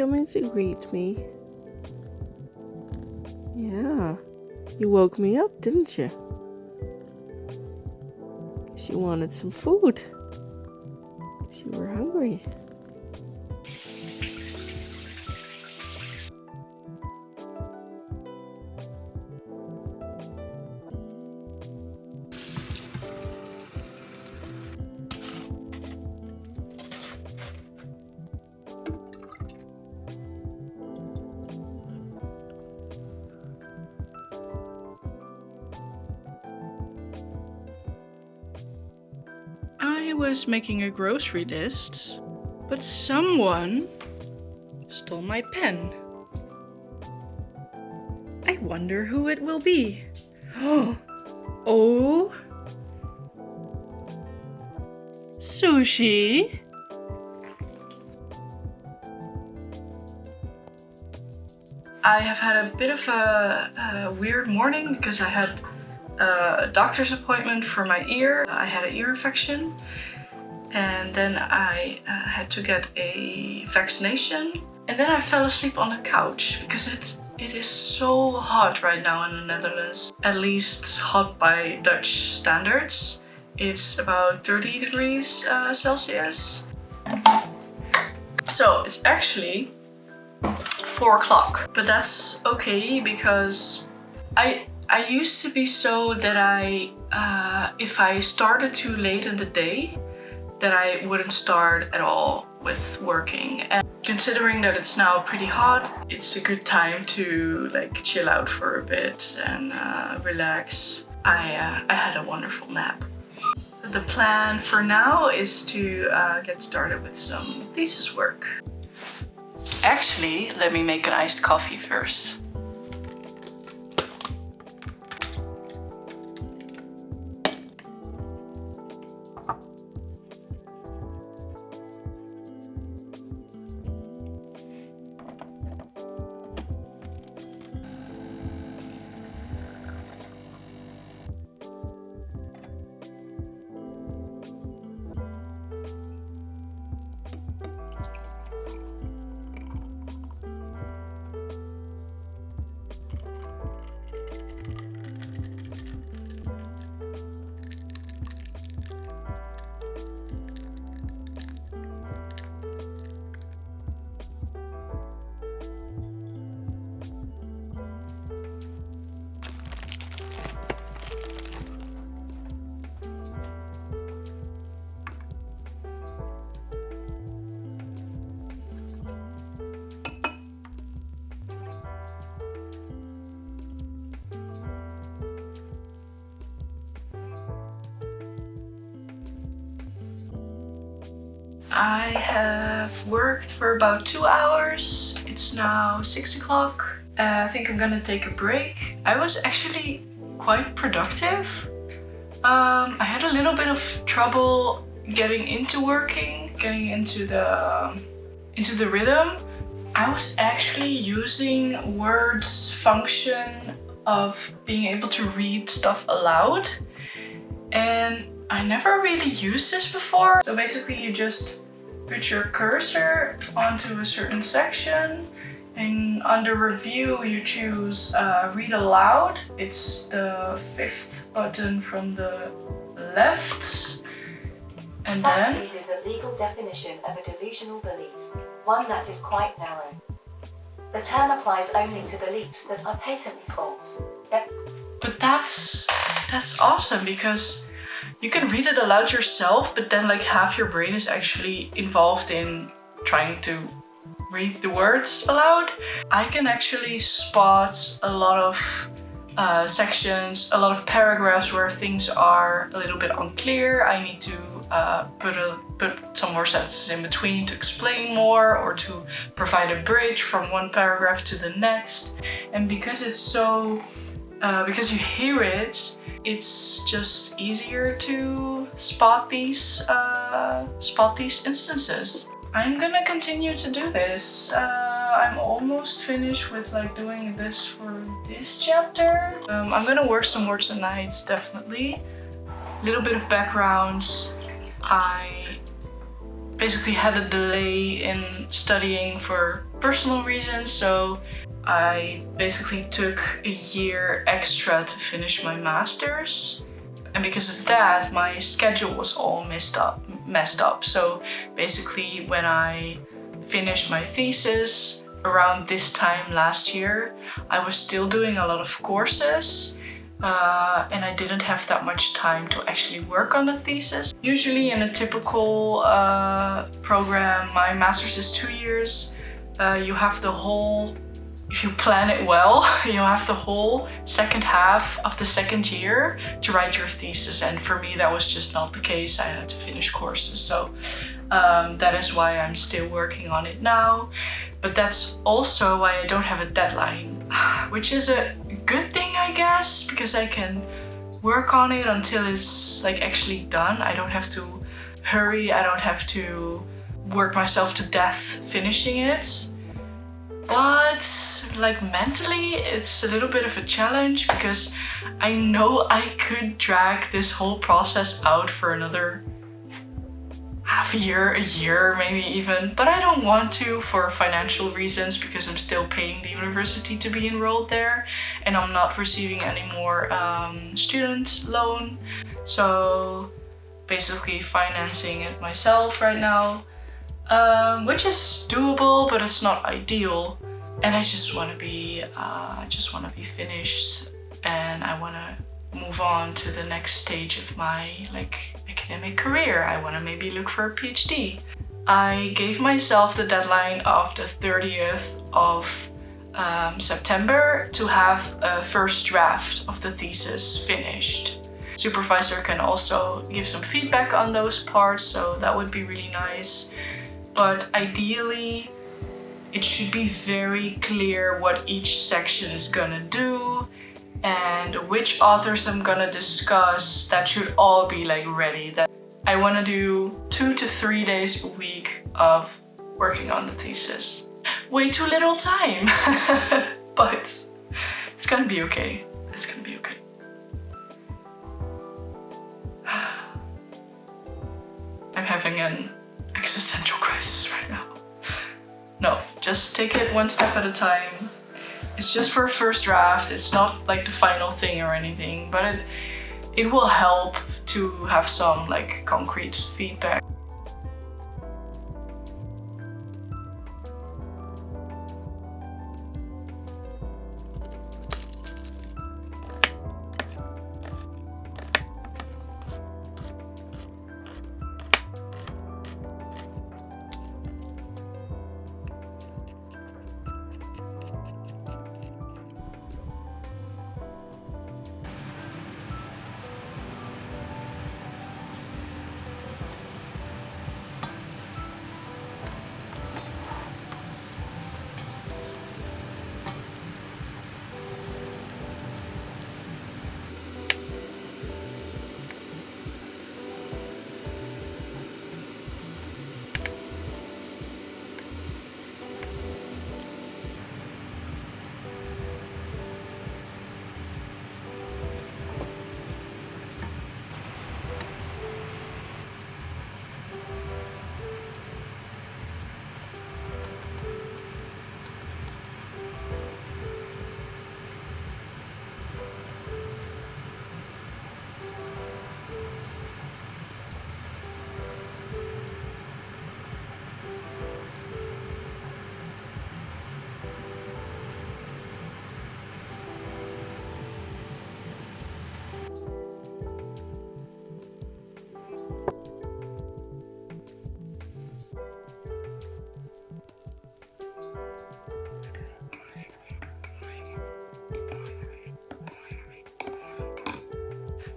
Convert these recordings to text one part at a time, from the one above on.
coming to greet me? Yeah, you woke me up, didn't you? 'Cause you wanted some food. 'Cause you were hungry. I was making a grocery list, but someone stole my pen. I wonder who it will be. Oh, Sushi. I have had a bit of a weird morning because I had a doctor's appointment for my ear. I had an ear infection, and then I had to get a vaccination, and then I fell asleep on the couch because it is so hot right now in the Netherlands, at least hot by Dutch standards. It's about 30 degrees Celsius. So it's actually 4 o'clock, but that's okay because I used to be so that if I started too late in the day, that I wouldn't start at all with working. And considering that it's now pretty hot, it's a good time to like chill out for a bit and relax. I had a wonderful nap. The plan for now is to get started with some thesis work. Actually, let me make an iced coffee first. I have worked for about 2 hours. It's now 6 o'clock. I think I'm gonna take a break. I was actually quite productive. I had a little bit of trouble getting into working, getting into the rhythm. I was actually using Word's function of being able to read stuff aloud, and I never really used this before. So basically you just put your cursor onto a certain section, and under review you choose read aloud. It's the 5th button from the left. And then Thesis is a legal definition of a delusional belief, one that is quite narrow. The term applies only to beliefs that are patently false. But that's awesome, because you can read it aloud yourself, but then like half your brain is actually involved in trying to read the words aloud. I can actually spot a lot of sections, a lot of paragraphs where things are a little bit unclear. I need to put some more sentences in between to explain more, or to provide a bridge from one paragraph to the next. And because it's so, because you hear it, it's just easier to spot these instances. I'm gonna continue to do this. I'm almost finished with like doing this for this chapter. I'm gonna work some more tonight, definitely. A little bit of background. I basically had a delay in studying for personal reasons. So I basically took a year extra to finish my master's. And because of that, my schedule was all messed up. So basically when I finished my thesis around this time last year, I was still doing a lot of courses. And I didn't have that much time to actually work on the thesis. Usually in a typical program, my master's is 2 years. You have the whole, if you plan it well, you have the whole second half of the second year to write your thesis. And for me, that was just not the case. I had to finish courses. So that is why I'm still working on it now. But that's also why I don't have a deadline, which is a good thing, I guess, because I can work on it until it's like actually done. I don't have to hurry. I don't have to work myself to death finishing it. But like mentally, it's a little bit of a challenge because I know I could drag this whole process out for another half a year, maybe even. But I don't want to for financial reasons because I'm still paying the university to be enrolled there and I'm not receiving any more student loan. So basically financing it myself right now, which is doable, but it's not ideal. And I just want to be finished, and I want to move on to the next stage of my academic career. I want to maybe look for a PhD. I gave myself the deadline of the 30th of September to have a first draft of the thesis finished. Supervisor can also give some feedback on those parts, so that would be really nice. But ideally, it should be very clear what each section is gonna do and which authors I'm gonna discuss. That should all be ready. That I wanna do 2 to 3 days a week of working on the thesis. Way too little time, but it's gonna be okay. It's gonna be okay. I'm having an existential crisis right now. No, just take it one step at a time. It's just for a first draft. It's not like the final thing or anything, but it will help to have some concrete feedback.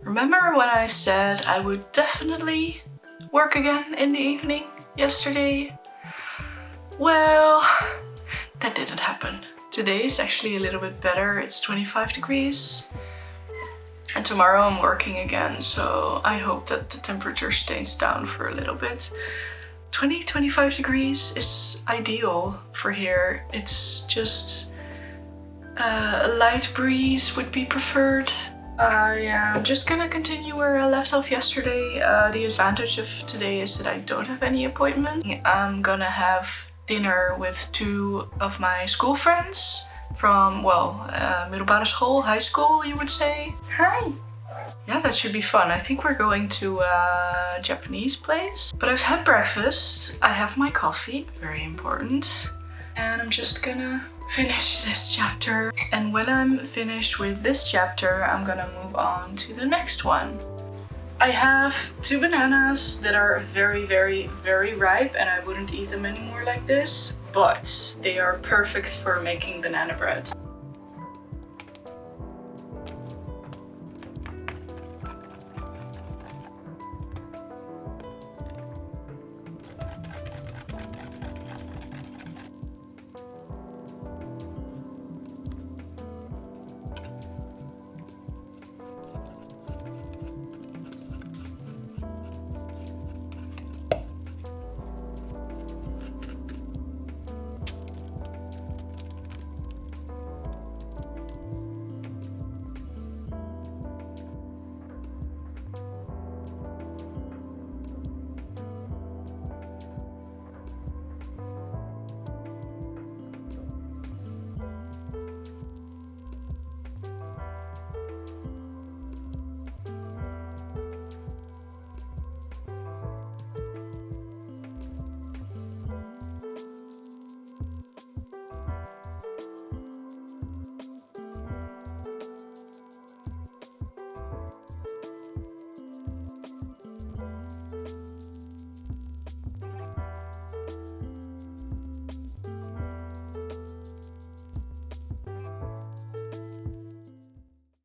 Remember when I said I would definitely work again in the evening yesterday? Well, that didn't happen. Today is actually a little bit better. It's 25 degrees. And tomorrow I'm working again, so I hope that the temperature stays down for a little bit. 25 degrees is ideal for here. It's just a light breeze would be preferred. I am just gonna continue where I left off yesterday. The advantage of today is that I don't have any appointment. I'm gonna have dinner with two of my school friends from, well, middelbare school, high school, you would say. Hi! Yeah, that should be fun. I think we're going to a Japanese place. But I've had breakfast, I have my coffee, very important. And I'm just gonna finish this chapter. And when I'm finished with this chapter, I'm gonna move on to the next one. I have 2 bananas that are very, very, very ripe and I wouldn't eat them anymore like this. But they are perfect for making banana bread.